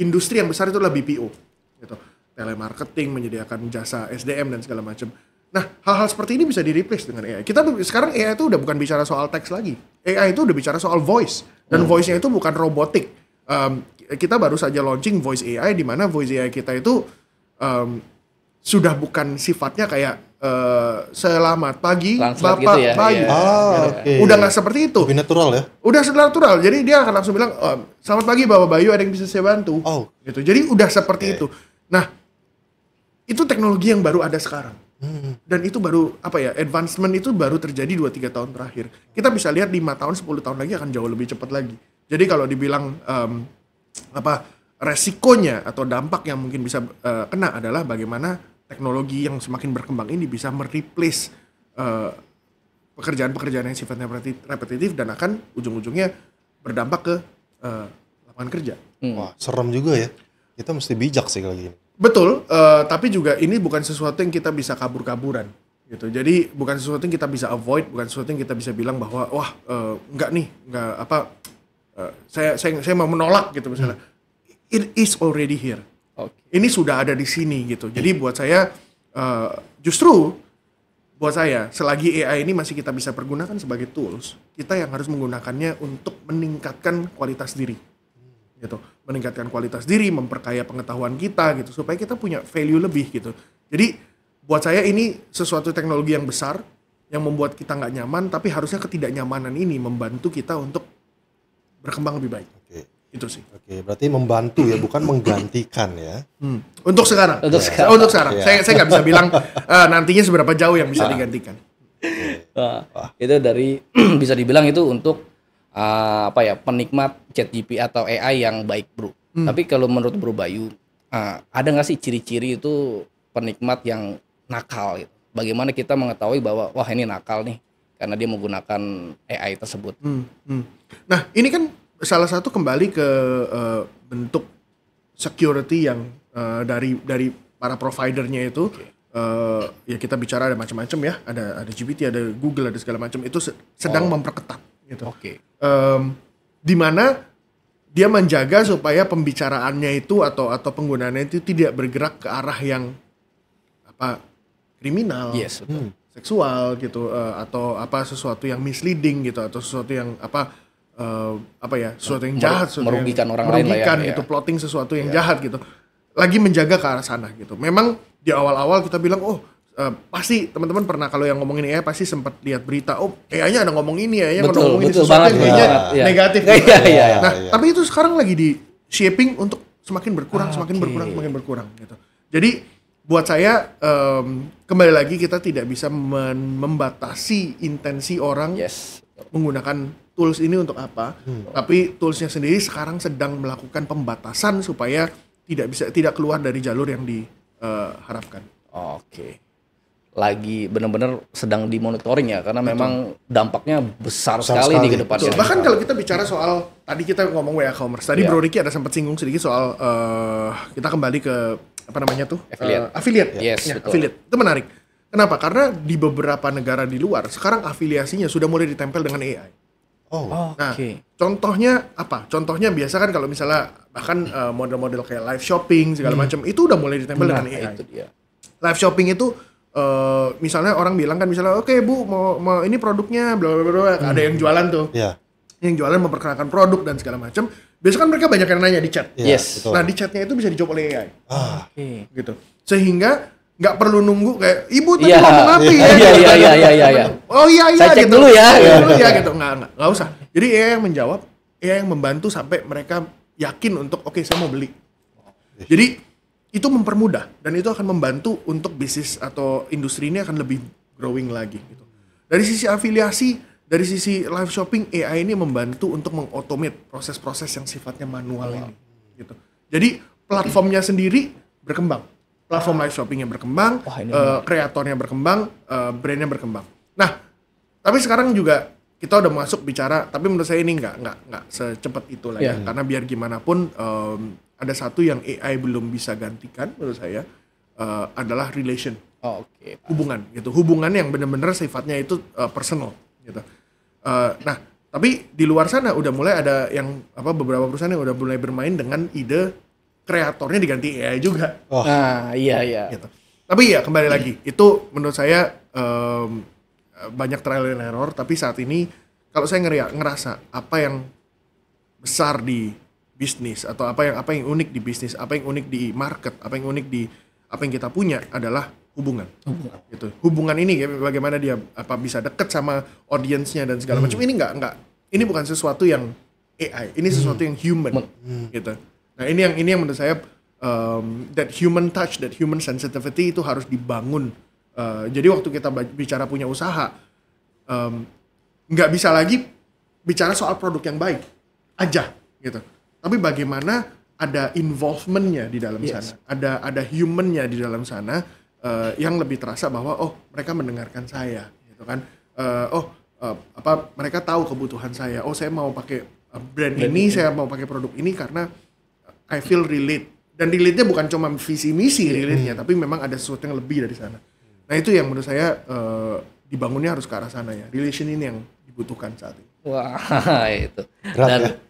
industri yang besar itu adalah BPO gitu. Telemarketing, menyediakan jasa SDM dan segala macam. Nah, hal-hal seperti ini bisa di-replace dengan AI. Kita sekarang AI itu udah bukan bicara soal teks lagi. AI itu udah bicara soal voice, dan voice-nya itu bukan robotik. Kita baru saja launching voice AI, di mana voice AI kita itu sudah bukan sifatnya kayak selamat pagi Translate Bapak gitu ya? Bayu. Udah nggak seperti itu. Lebih natural ya? Udah natural. Jadi dia akan langsung bilang, selamat pagi Bapak Bayu, ada yang bisa saya bantu. Gitu. Jadi udah seperti itu. Nah, itu teknologi yang baru ada sekarang. Dan itu baru advancement itu baru terjadi 2-3 tahun terakhir. Kita bisa lihat 5 tahun 10 tahun lagi akan jauh lebih cepat lagi. Jadi kalau dibilang resikonya atau dampak yang mungkin bisa kena adalah bagaimana teknologi yang semakin berkembang ini bisa mereplace pekerjaan-pekerjaan yang sifatnya repetitif dan akan ujung-ujungnya berdampak ke lapangan kerja. Wah, serem juga ya. Kita mesti bijak sih kalau gini. Betul, tapi juga ini bukan sesuatu yang kita bisa kabur-kaburan gitu. Jadi bukan sesuatu yang kita bisa avoid, bukan sesuatu yang kita bisa bilang bahwa saya mau menolak gitu misalnya. It is already here. Ini sudah ada di sini gitu. Jadi buat saya selagi AI ini masih kita bisa pergunakan sebagai tools, kita yang harus menggunakannya untuk meningkatkan kualitas diri. Gitu. Meningkatkan kualitas diri, memperkaya pengetahuan kita gitu supaya kita punya value lebih gitu. Jadi buat saya ini sesuatu teknologi yang besar yang membuat kita nggak nyaman, tapi harusnya ketidaknyamanan ini membantu kita untuk berkembang lebih baik. Itu sih. Berarti membantu ya, bukan menggantikan ya. Untuk sekarang. Saya nggak bisa bilang nantinya seberapa jauh yang bisa digantikan. Itu dari bisa dibilang itu untuk penikmat ChatGPT atau AI yang baik, Bro. Tapi kalau menurut Bro Bayu, ada nggak sih ciri-ciri itu penikmat yang nakal gitu? Bagaimana kita mengetahui bahwa wah ini nakal nih karena dia menggunakan AI tersebut? Nah, ini kan salah satu kembali ke bentuk security yang dari para providernya itu. Ya kita bicara ada macam-macam ya, ada GPT, ada Google, ada segala macam, itu sedang memperketat gitu. Di mana dia menjaga supaya pembicaraannya itu atau penggunaannya itu tidak bergerak ke arah yang kriminal, seksual gitu, atau sesuatu yang misleading gitu, atau sesuatu yang sesuatu yang jahat, merugikan orang lain lah ya, gitu, plotting sesuatu yang jahat gitu. Lagi menjaga ke arah sana gitu. Memang di awal-awal kita bilang pasti teman-teman pernah kalau yang ngomongin AI pasti sempat lihat berita, AI-nya ada ngomong ini, AI-nya ngomong ini, sesuatu yang kayaknya negatif gitu. Nah, tapi itu sekarang lagi di shaping untuk semakin berkurang gitu. Jadi buat saya kembali lagi kita tidak bisa membatasi intensi orang menggunakan tools ini untuk apa, tapi toolsnya sendiri sekarang sedang melakukan pembatasan supaya tidak keluar dari jalur yang diharapkan. Lagi benar-benar sedang dimonitoring ya, karena memang dampaknya besar sekali di ke depannya. Bahkan kalau kita bicara soal tadi kita ngomong WA Commerce, tadi Bro Ricky ada sempat singgung sedikit soal kita kembali ke affiliate. Affiliate itu menarik. Kenapa? Karena di beberapa negara di luar sekarang afiliasinya sudah mulai ditempel dengan AI. Nah, contohnya apa? Contohnya biasa kan kalau misalnya bahkan model-model kayak live shopping segala macam itu udah mulai ditempel dengan AI. Itu dia. Live shopping itu misalnya orang bilang kan misalnya oke, Bu mau ini produknya bla bla bla, ada yang jualan tuh. Yang jualan memperkenalkan produk dan segala macam. Biasanya kan mereka banyak yang nanya di chat. Nah, di chatnya itu bisa dijawab oleh AI. Gitu. Sehingga nggak perlu nunggu kayak ibu tadi ngomong apa ya? Iya. Oh iya Saya cek gitu. dulu ya. Gitu. Nggak usah. Jadi AI yang menjawab, AI yang membantu sampai mereka yakin untuk oke, saya mau beli. Jadi itu mempermudah dan itu akan membantu untuk bisnis atau industri ini akan lebih growing lagi gitu. Dari sisi afiliasi, dari sisi live shopping, AI ini membantu untuk mengautomate proses-proses yang sifatnya manual ini gitu. Jadi platformnya sendiri berkembang. Platform live shoppingnya berkembang, kreatornya berkembang, brandnya berkembang. Nah, tapi sekarang juga kita udah masuk bicara, tapi menurut saya ini nggak secepat itu lah ya. Karena biar gimana pun ada satu yang AI belum bisa gantikan menurut saya adalah relation, hubungan gitu, hubungan yang benar-benar sifatnya itu personal gitu. Nah, tapi di luar sana udah mulai ada yang beberapa perusahaan yang udah mulai bermain dengan ide kreatornya diganti AI juga. Iya. Gitu. Tapi ya kembali lagi, itu menurut saya banyak trial and error. Tapi saat ini kalau saya ngerasa apa yang besar di bisnis atau apa yang unik di bisnis, apa yang unik di market, apa yang unik di apa yang kita punya adalah hubungan. Gitu. Hubungan ini bagaimana dia bisa dekat sama audiensnya dan segala macam. Ini ini bukan sesuatu yang AI, ini sesuatu yang human gitu. Nah, ini yang menurut saya that human touch, that human sensitivity itu harus dibangun. Jadi waktu kita bicara punya usaha, nggak bisa lagi bicara soal produk yang baik aja gitu. Tapi bagaimana ada involvementnya di dalam sana, ada humannya di dalam sana yang lebih terasa bahwa mereka mendengarkan saya, gitu kan? Mereka tahu kebutuhan saya. Saya mau pakai brand ini, saya mau pakai produk ini karena I feel relate. Dan relate-nya bukan cuma visi misi relate-nya, tapi memang ada sesuatu yang lebih dari sana. Nah, itu yang menurut saya dibangunnya harus ke arah sana ya. Relation ini yang dibutuhkan saat ini. Wah, itu.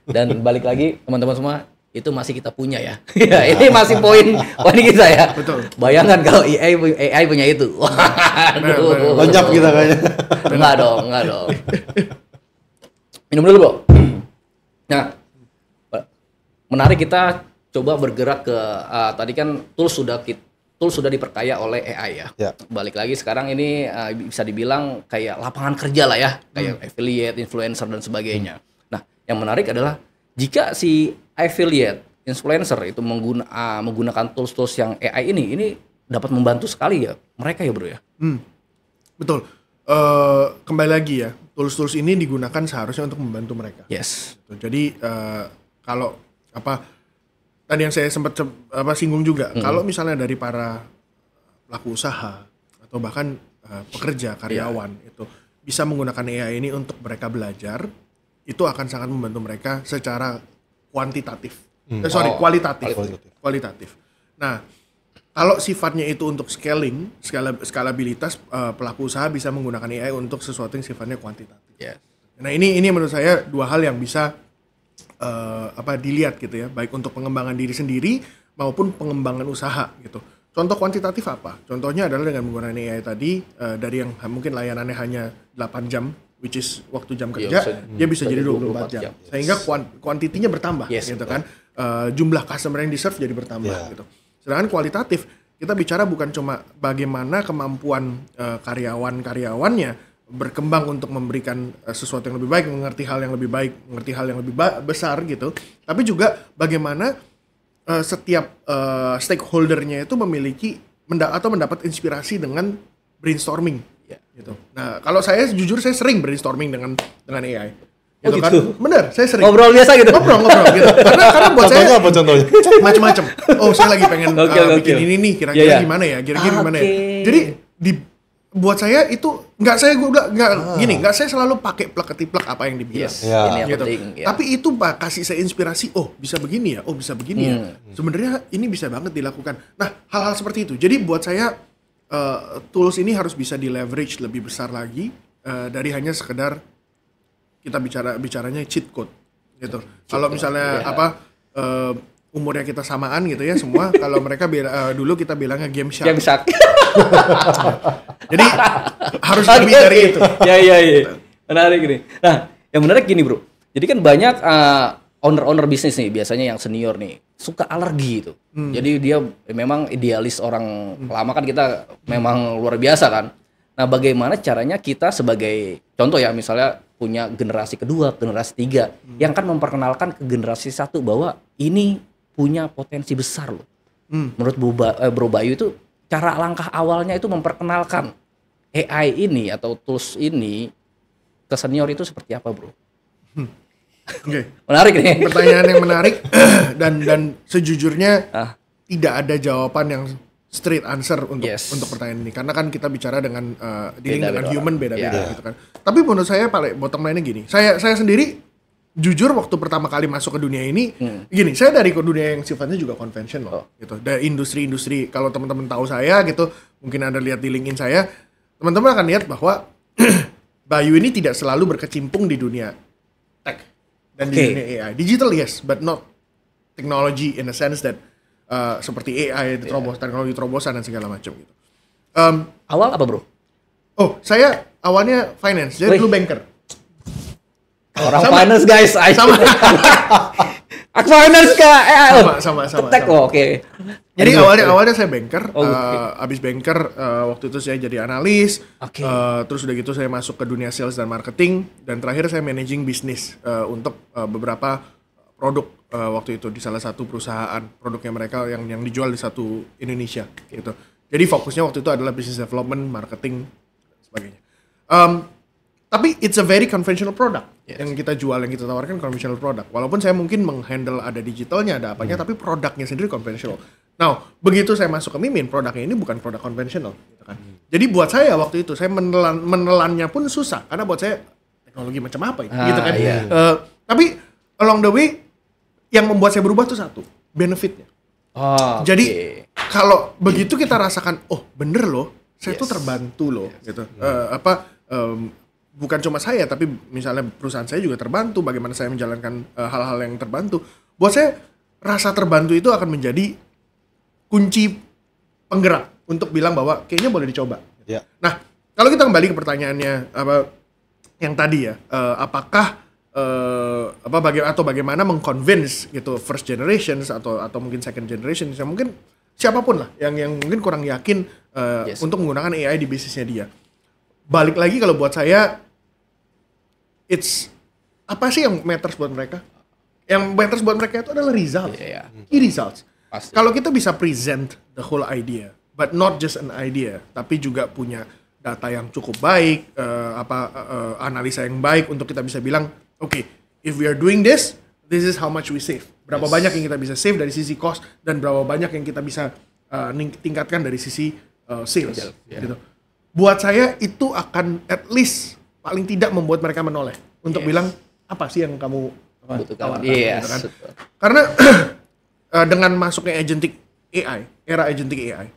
Dan balik lagi teman-teman semua, itu masih kita punya ya. Ini masih poin kita ya. Betul. Bayangkan kalau AI punya itu. Waduh. Banyak kita kayaknya. Enggak dong. Minum dulu, Bro. Nah, menarik kita coba bergerak ke tadi kan tools sudah diperkaya oleh AI ya. Balik lagi sekarang ini bisa dibilang kayak lapangan kerja lah ya, kayak affiliate, influencer dan sebagainya. Nah, yang menarik adalah jika si affiliate, influencer itu menggunakan tools-tools yang AI ini dapat membantu sekali ya mereka ya, Bro ya. Betul. Kembali lagi ya, tools-tools ini digunakan seharusnya untuk membantu mereka. Yes. Jadi kalau tadi yang saya sempat singgung juga, kalau misalnya dari para pelaku usaha atau bahkan pekerja, karyawan itu bisa menggunakan AI ini untuk mereka belajar, itu akan sangat membantu mereka secara kuantitatif. Kualitatif. Nah, kalau sifatnya itu untuk skalabilitas, pelaku usaha bisa menggunakan AI untuk sesuatu yang sifatnya kuantitatif. Yes. Nah, ini menurut saya dua hal yang bisa dilihat gitu ya, baik untuk pengembangan diri sendiri maupun pengembangan usaha gitu. Contoh kuantitatif apa? Contohnya adalah dengan menggunakan AI tadi, dari yang mungkin layanannya hanya 8 jam, which is waktu jam kerja, dia bisa jadi 24 jam. Sehingga kuantitinya bertambah gitu kan. Jumlah customer yang di-serve jadi bertambah gitu. Sedangkan kualitatif, kita bicara bukan cuma bagaimana kemampuan karyawan-karyawannya berkembang untuk memberikan sesuatu yang lebih baik, mengerti hal yang lebih baik, mengerti hal yang lebih besar gitu. Tapi juga bagaimana setiap stakeholdernya itu memiliki atau mendapat inspirasi dengan brainstorming gitu. Nah, kalau saya jujur saya sering brainstorming dengan AI. Gitu kan? Bener, saya sering. Ngobrol biasa gitu. Ngobrol gitu. Karena buat Contohnya saya apa contohnya? macam-macam. Oh, saya lagi pengen bikin ini nih, kira-kira gimana ya? Kira-kira gimana ya? Jadi buat saya itu nggak saya selalu pakai plek-ketiplek apa yang dibilang. Yes. Ini yang gitu. penting. Tapi itu kasih saya inspirasi. Oh, bisa begini ya. Oh, bisa begini ya. Sebenarnya ini bisa banget dilakukan. Nah, hal-hal seperti itu. Jadi buat saya tools ini harus bisa di leverage lebih besar lagi dari hanya sekedar kita bicaranya cheat code gitu. Kalau misalnya umurnya kita samaan gitu ya semua. Kalau mereka dulu kita bilangnya game shark. Game shark. Jadi harus lebih dari itu. Ya. Menarik nih. Nah, yang menarik gini bro. Jadi kan banyak owner bisnis nih biasanya yang senior nih suka alergi itu. Jadi dia memang idealis orang lama kan kita memang luar biasa kan. Nah, bagaimana caranya kita sebagai contoh ya misalnya punya generasi kedua, generasi tiga yang kan memperkenalkan ke generasi satu bahwa ini punya potensi besar loh. Menurut Bro Bayu itu cara langkah awalnya itu memperkenalkan AI ini atau tools ini ke senior itu seperti apa bro? Oke. Menarik nih. Pertanyaan yang menarik dan sejujurnya tidak ada jawaban yang straight answer untuk pertanyaan ini karena kan kita bicara dengan dealing dengan human beda-beda gitu kan. Tapi menurut saya paling bottom line-nya gini. Saya sendiri jujur waktu pertama kali masuk ke dunia ini gini, saya dari dunia yang sifatnya juga konvensional gitu. Dari industri-industri kalau teman-teman tahu saya gitu, mungkin Anda lihat di LinkedIn saya, teman-teman akan lihat bahwa Bayu ini tidak selalu berkecimpung di dunia tech dan di dunia AI. Digital yes, but not technology in a sense that seperti AI, teknologi terobosan dan segala macam gitu. Awal apa bro? Oh, saya awalnya finance, jadi dulu banker. Orang finance guys, sama. Aku finance kak, sama. Tech oke. Jadi awalnya saya banker, abis banker waktu itu saya jadi analis, terus udah gitu saya masuk ke dunia sales dan marketing, dan terakhir saya managing bisnis untuk beberapa produk waktu itu di salah satu perusahaan produknya mereka yang dijual di satu Indonesia gitu. Jadi fokusnya waktu itu adalah business development, marketing, dan sebagainya. Tapi it's a very conventional product yang kita jual, yang kita tawarkan conventional product. Walaupun saya mungkin menghandle ada digitalnya, ada apanya, tapi produknya sendiri conventional. Nah, begitu saya masuk ke Mimin, produknya ini bukan produk konvensional, gitu kan. Jadi buat saya waktu itu saya menelannya pun susah, karena buat saya teknologi macam apa ini, gitu kan. Tapi along the way yang membuat saya berubah tuh satu, benefitnya. Jadi kalau begitu kita rasakan, oh bener loh, saya tuh terbantu loh, gitu. Bukan cuma saya, tapi misalnya perusahaan saya juga terbantu. Bagaimana saya menjalankan hal-hal yang terbantu. Buat saya, rasa terbantu itu akan menjadi kunci penggerak untuk bilang bahwa kayaknya boleh dicoba. Nah, kalau kita kembali ke pertanyaannya yang tadi ya, apakah bagaimana mengconvince gitu first generations atau mungkin second generation, mungkin siapapun lah yang mungkin kurang yakin untuk menggunakan AI di bisnisnya dia. Balik lagi kalau buat saya, apa sih yang matters buat mereka? Yang matters buat mereka itu adalah results. Key results. Kalau kita bisa present the whole idea, but not just an idea, tapi juga punya data yang cukup baik, analisa yang baik untuk kita bisa bilang, oke, if we are doing this is how much we save. Berapa banyak yang kita bisa save dari sisi cost dan berapa banyak yang kita bisa tingkatkan dari sisi sales. Gitu. Buat saya itu akan at least paling tidak membuat mereka menoleh untuk bilang apa sih yang kamu tawarkan. Gitu kan? Karena dengan masuknya agentic AI, era agentic AI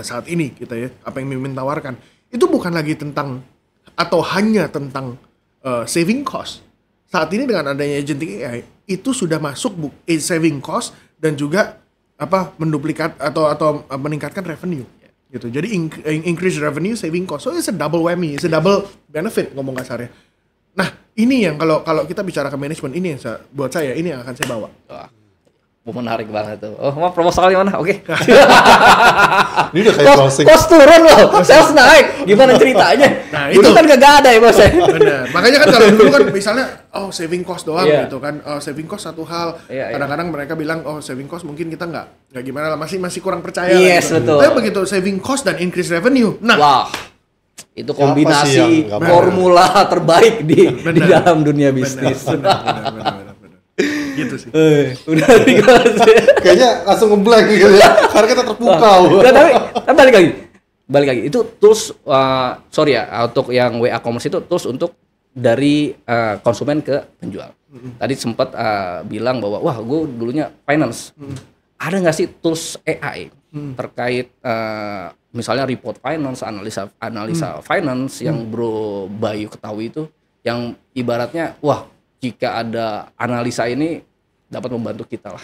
saat ini kita ya, apa yang Mimin tawarkan itu bukan lagi tentang atau hanya tentang saving cost. Saat ini dengan adanya agentic AI itu sudah masuk saving cost dan juga menduplikat atau meningkatkan revenue gitu. Jadi increase revenue, saving cost. So it's a double whammy, it's a double benefit ngomong kasarnya. Nah, ini yang kalau kita bicara ke manajemen ini yang buat saya ini yang akan saya bawa. Wah, menarik banget tuh. Oh, mau proposal mana? Oke. Ini udah kayak closing. Kos turun loh, sales naik. Gimana ceritanya? Nah, itu kan kagak ada ya bos. Benar. Makanya kan kalau dulu kan misalnya saving cost doang gitu kan. Saving cost satu hal. Kadang-kadang mereka bilang saving cost mungkin kita nggak gimana lah, masih kurang percaya. Yes, gitu. betul. Tapi begitu saving cost dan increase revenue. Nah, wah. Itu kombinasi formula terbaik di dalam dunia bisnis. Benar. Gitu sih. Udah kayaknya langsung ngeblank gitu ya. Karena kita terpukau. Nah, tapi balik lagi. Itu tools sorry ya, untuk yang WA Commerce itu tools untuk dari konsumen ke penjual. Tadi sempat bilang bahwa wah gue dulunya finance. Ada nggak sih tools AI terkait misalnya report finance, analisa finance yang Bro Bayu ketahui itu, yang ibaratnya wah jika ada analisa ini dapat membantu kita lah.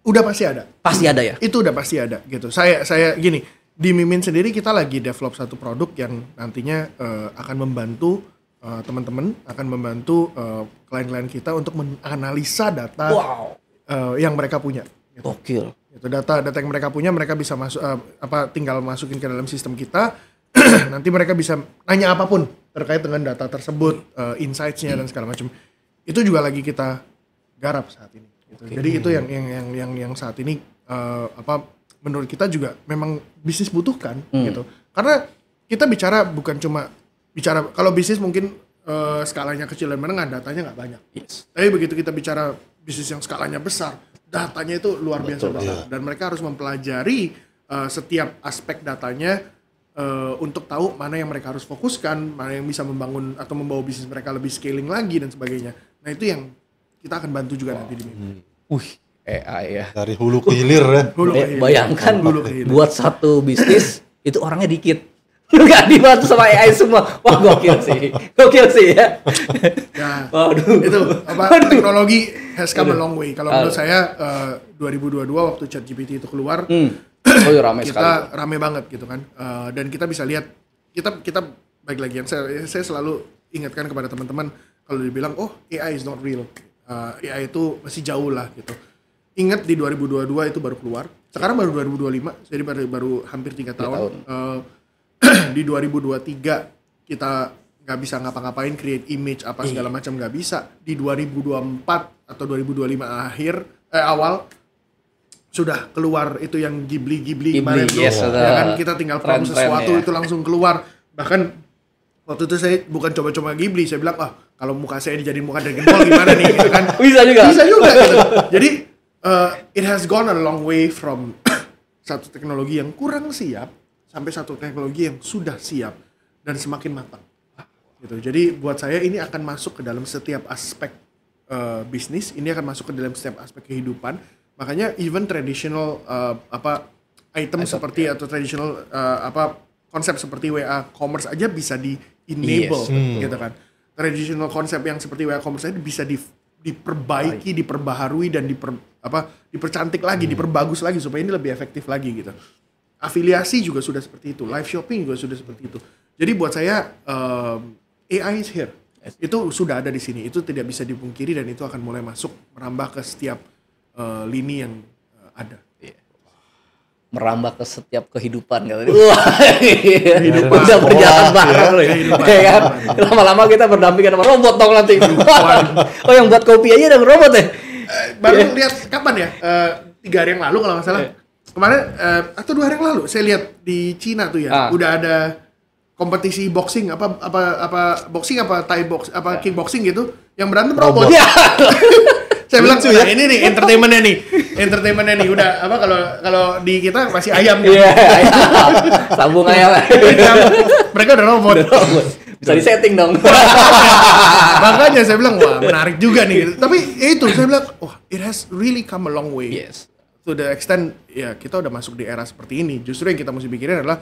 Udah pasti ada. Pasti ada ya? Itu udah pasti ada gitu. Saya gini, di Mimin sendiri kita lagi develop satu produk yang nantinya akan membantu teman-teman, akan membantu klien-klien kita untuk menganalisa data yang mereka punya. Gitu. Gokil. Itu data yang mereka punya, mereka bisa masuk tinggal masukin ke dalam sistem kita. Nanti mereka bisa nanya apapun terkait dengan data tersebut, insights-nya dan segala macam. Itu juga lagi kita garap saat ini. Gitu. Jadi itu yang saat ini menurut kita juga memang bisnis butuhkan gitu. Karena kita bicara bukan cuma bicara kalau bisnis mungkin skalanya kecil dan menengah, datanya nggak banyak. Yes. Tapi begitu kita bicara bisnis yang skalanya besar, datanya itu luar biasa besar. Dan mereka harus mempelajari setiap aspek datanya untuk tahu mana yang mereka harus fokuskan, mana yang bisa membangun atau membawa bisnis mereka lebih scaling lagi dan sebagainya. Nah itu yang kita akan bantu juga nanti di Mimin. AI ya. Dari hulu ke hilir ya. Bayangkan buat satu bisnis itu orangnya dikit. Nggak dibantu sama AI semua. Wah gokil sih ya. Waduh. Itu teknologi has come a long way. Kalau menurut saya 2022 waktu ChatGPT itu keluar, rame kita rame banget gitu kan. Dan kita bisa lihat kita baik lagi yang saya selalu ingatkan kepada teman-teman kalau dibilang AI is not real. AI itu masih jauh lah gitu. Ingat di 2022 itu baru keluar. Sekarang baru 2025, jadi baru hampir 3 tahun. Di 2023 kita nggak bisa ngapa-ngapain, create image apa segala macam nggak bisa. Di 2024 atau 2025 awal sudah keluar itu yang Ghibli kemarin tuh. Yes, ya kan kita tinggal prompt sesuatu itu langsung keluar. Bahkan waktu itu saya bukan coba-coba Ghibli, saya bilang kalau muka saya dijadiin muka Dragon Ball gimana nih gitu kan. Bisa juga gitu. Jadi it has gone a long way from satu teknologi yang kurang siap sampai satu teknologi yang sudah siap dan semakin matang. Gitu. Jadi buat saya ini akan masuk ke dalam setiap aspek bisnis, ini akan masuk ke dalam setiap aspek kehidupan. Makanya even traditional item seperti atau traditional konsep seperti WA Commerce aja bisa di-enable gitu kan. Traditional konsep yang seperti WA Commerce aja bisa diperbaiki, diperbaharui dan dipercantik lagi, diperbagus lagi supaya ini lebih efektif lagi gitu. Afiliasi juga sudah seperti itu, live shopping juga sudah seperti itu. Jadi buat saya AI is here. Itu sudah ada di sini, itu tidak bisa dipungkiri dan itu akan mulai masuk merambah ke setiap lini yang ada. Merambah ke setiap kehidupan kan. Kehidupan udah berjalan bareng loh ya kan. Lama-lama kita berdampingan sama robot dong nanti. Yang buat kopi aja udah robot ya. Baru lihat kapan ya? 3 hari yang lalu kalau nggak salah. kemarin atau 2 hari yang lalu saya lihat di Cina tuh ya, udah ada kompetisi boxing apa boxing apa Thai box apa kickboxing gitu yang berantem robot. Saya bilang ya? ini nih entertainmentnya nih udah apa kalau di kita masih ayam gitu. Sambung ayam. Mereka udah robot. Bisa disetting dong. Makanya saya bilang wah menarik juga nih gitu. Tapi itu saya bilang wah it has really come a long way. Yes. To the extent ya kita udah masuk di era seperti ini. Justru yang kita mesti pikirin adalah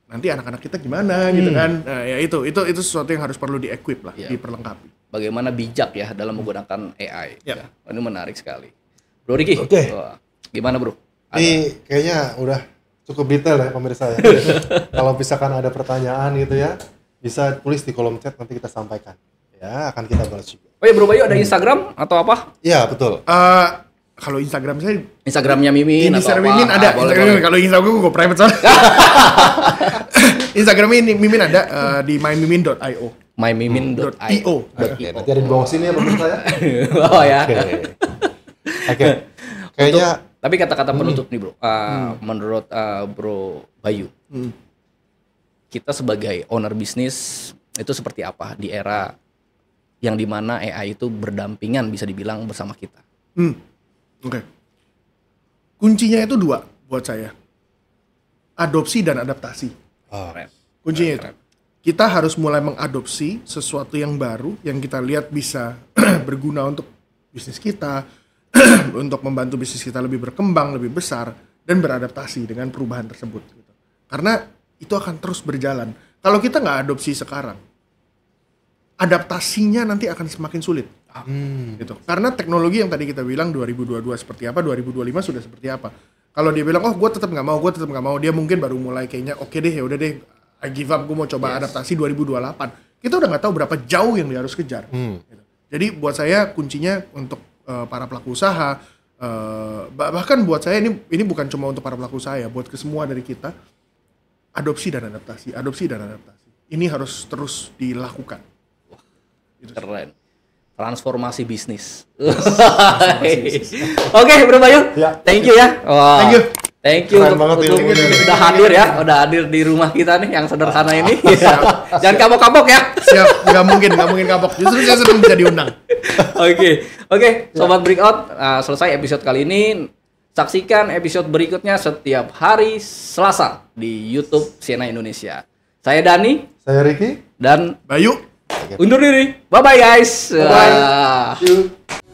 nanti anak-anak kita gimana gitu kan. Nah, ya itu sesuatu yang harus perlu di-equip lah, diperlengkapi. Bagaimana bijak ya dalam menggunakan AI. Yep. Ya. Ini menarik sekali. Bro Ricky, gimana bro? Ini kayaknya udah cukup detail ya pemirsa ya. Kalau misalkan ada pertanyaan gitu ya, bisa tulis di kolom chat nanti kita sampaikan. Ya, akan kita balas juga. Oh ya Bro Bayu ada Instagram atau apa? Iya, betul. Kalau Instagram saya Instagramnya Mimin atau Instagram apa? Mimin ada. Boleh. Kalau Instagram gue private soalnya. Instagram ini Mimin ada di mymimin.io. mymimin.io. Oke, nanti ada di bawah sini ya pemirsa ya. Oh ya. Oke. Kayaknya Tapi kata-kata penutup nih bro, menurut Bro Bayu, kita sebagai owner bisnis itu seperti apa di era yang dimana AI itu berdampingan bisa dibilang bersama kita? Oke. Kuncinya itu 2 buat saya. Adopsi dan adaptasi. Kuncinya itu. Kita harus mulai mengadopsi sesuatu yang baru yang kita lihat bisa berguna untuk bisnis kita, untuk membantu bisnis kita lebih berkembang, lebih besar, dan beradaptasi dengan perubahan tersebut. Gitu. Karena itu akan terus berjalan. Kalau kita nggak adopsi sekarang, adaptasinya nanti akan semakin sulit. Gitu. Karena teknologi yang tadi kita bilang 2022 seperti apa, 2025 sudah seperti apa. Kalau dia bilang, oh gue tetap nggak mau, dia mungkin baru mulai kayaknya, oke deh, ya udah deh, I give up, gue mau coba adaptasi 2028. Kita udah nggak tahu berapa jauh yang dia harus kejar. Gitu. Jadi buat saya kuncinya untuk para pelaku usaha, bahkan buat saya ini bukan cuma untuk para pelaku usaha ya, buat ke semua dari kita, adopsi dan adaptasi. Ini harus terus dilakukan. Keren. Transformasi bisnis. Oke, Bro Bayu. Ya. Thank you ya. Thank you Keren untuk banget udah hadir ya, udah hadir di rumah kita nih yang sederhana ini. Jangan kapok-kapok ya. Siap, nggak mungkin kapok. Justru saya senang bisa diundang. Oke, Sobat Breakout, selesai episode kali ini. Saksikan episode berikutnya setiap hari Selasa di YouTube Siena Indonesia. Saya Dani. saya Ricky Dan Bayu. undur diri. Bye-bye guys. Bye-bye.